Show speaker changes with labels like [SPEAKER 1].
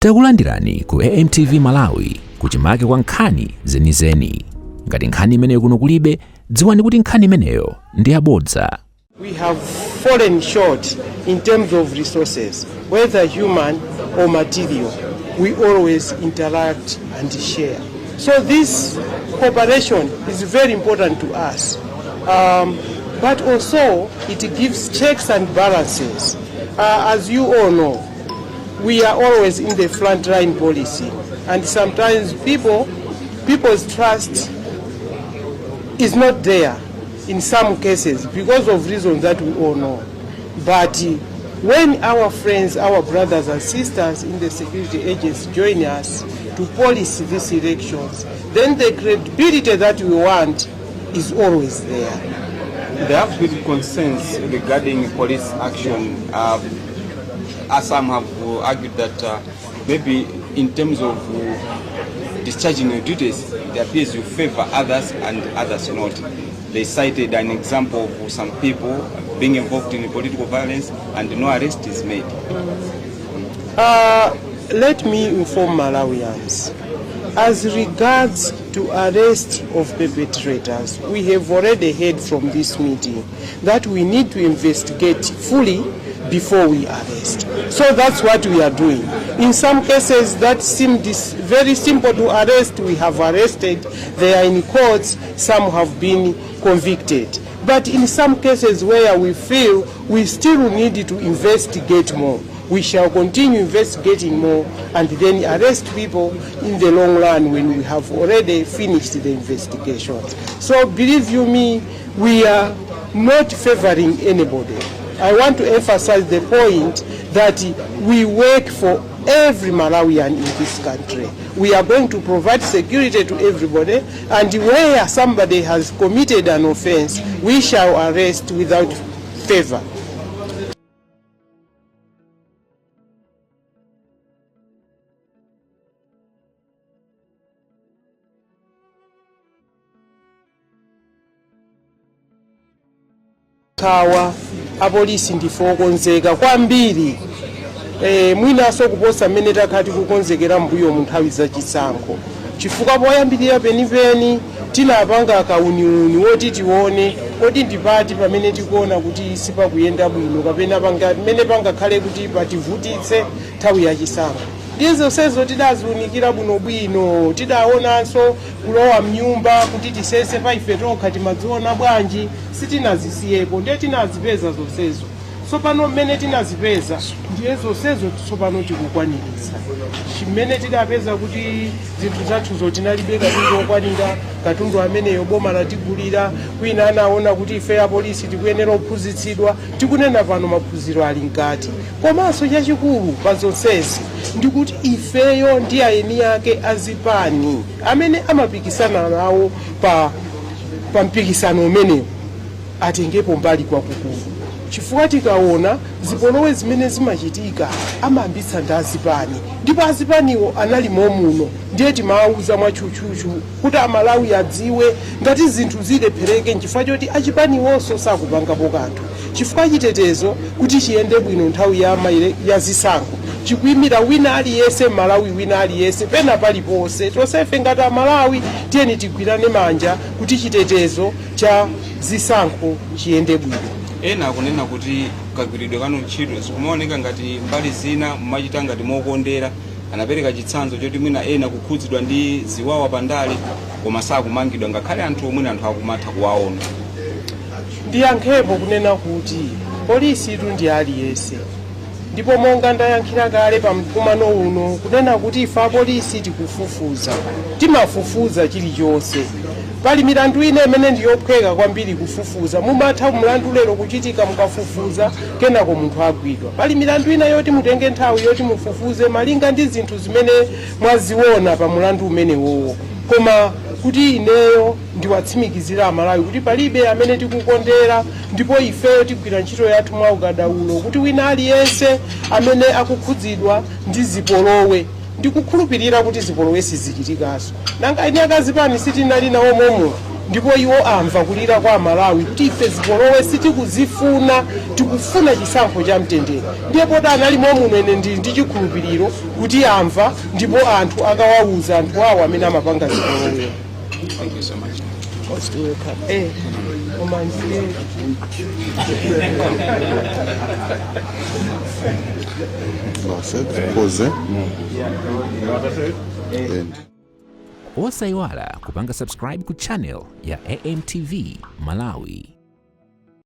[SPEAKER 1] Takulandirani ku AMTV Malawi kuchimake kwa nkhani zenizeni. Ngati nkhani imeneyo kuno kulibe, dziwani kuti nkhani imeneyo ndi yabodza.
[SPEAKER 2] We have fallen short in terms of resources, whether human or material. We always interact and share. So this cooperation is very important to us. But also it gives checks and balances. As you all know, we are always in the frontline policy, and sometimes people's trust is not there in some cases because of reasons that we all know. But when our friends, our brothers and sisters in the security agents join us to police these elections, then the credibility that we want is always there.
[SPEAKER 3] There have been concerns regarding police action. As some have argued that maybe in terms of discharging your duties, it appears you favor others and others not. They cited an example of some people being involved in political violence and no arrest is made.
[SPEAKER 2] Let me inform Malawians. As regards to arrest of perpetrators, we have already heard from this meeting that we need to investigate fully before we arrest. So that's what we are doing. In some cases that seemed very simple to arrest, we have arrested. They are in courts, some have been convicted. But in some cases where we feel we still need to investigate more, we shall continue investigating more and then arrest people in the long run when we have already finished the investigations. So believe you me, we are not favoring anybody. I want to emphasize the point that we work for every Malawian in this country. We are going to provide security to everybody, and where somebody has committed an offense, we shall arrest without favor. Kawa apolisi ndifokonzeka kwambiri mwinaso kuposa mmene takati kukonzekera mbuyo mu nthawi zachisankho chifukwa poyambirira penipeni tinapanga akauniuni woti tione kodi ndipati pamene tikuona kuti sipakuyenda bwino kapena pamene pangakhale kuti pativutitse nthawi yachisankho. Ndizo sezo tidaziunikira bwinobwino, tidaonanso kulowa mnyumba kuti tisese pa ife tokha timadziona bwanji, sitinazisiyepo ndiye tinazipeza zonsezo. Tsopano mmene tinazipeza ndiye zonsezo tsopano tikukwaniritsa. Chimene tidapeza kuti zinthu zathuzo tinalibe katundu okwanira, katundu ameneyo boma latigulira, kwina anaona kuti ife ya polisi tikuyenera kuphunzitsidwa, tikunena pano maphunziro ali mkati. Komanso chachikulu pa zonsezi ndikuti ifeyo ndi aeni yake azipani amene amapikisana nawo pa mpikisano umenewo atengepo mbali kwakukulu. Chifukwa tikaona zipolowe zimene zimachitika amayambitsa ndi azipani, ndipo azipaniwo anali momuno ndiye timawuza mwachuchuchu kuti Amalawi adziwe ngati zinthu zilephereke nchifukwa choti achipaniwonso sakupangapo kanthu. Chifukwa chitetezo kuti chiyende bwino nthawi ya zisankho chikuyimira wina aliyense Malawi wina aliyense pena paliponse. Tonsefe ngati Amalawi tiyeni tigwirane manja kuti chitetezo cha zisankho chiyende bwino.
[SPEAKER 3] Ena akunena kuti kagwiridwe kanu ntchito zikumaoneka ngati mbali zina mmachita ngati mokondera, anapereka chitsanzo choti mwina ena kukhudzidwa ndi ziwawa pandale koma sakumangidwa ngakhale anthu omwe anthu akumatha kuwaona.
[SPEAKER 2] Ndiyankhepo kunena kuti polisi itu ndi aliyense, ndipo monga ndayankhira kale pa mkumano uno kunena kuti ife apolisi tikufufuza, timafufuza chilichonse. Pali milandu ine imene ndiyophweka kwambiri kufufuza, mumatha mlandu lero kuchitika mukafufuza kenako munthu agwidwa. Pali milandu ina yoti mutenge nthawi yoti mufufuze malinga ndi zinthu zimene mwaziona pa mlandu umenewowo. Koma kuti ineyo ndiwatsimikizira Amalawi kuti palibe amene tikukondera, ndipo ifeyo tigwira ntchito yathu mwa ukadaulo kuti wina aliyense amene akukhudzidwa ndi zipolowe ndikukhulupirira kuti zipolowe sizichitikaso. Nanga ine akazipani sitinali nawo momo ndipo iwo amva kulira kwa Malawi kuti ife zipolowe sitikuzifuna, tikufuna chisankho cha mtendere. Ndipo analimo muno ene ndi chikhulupiriro kuti amva ndipo anthu akawauza anthu awo amene amapanga zipolowe.
[SPEAKER 3] Thank you so much.
[SPEAKER 2] Most welcome.
[SPEAKER 1] Osaiwala kupanga subscribe ku channel ya AMTV Malawi.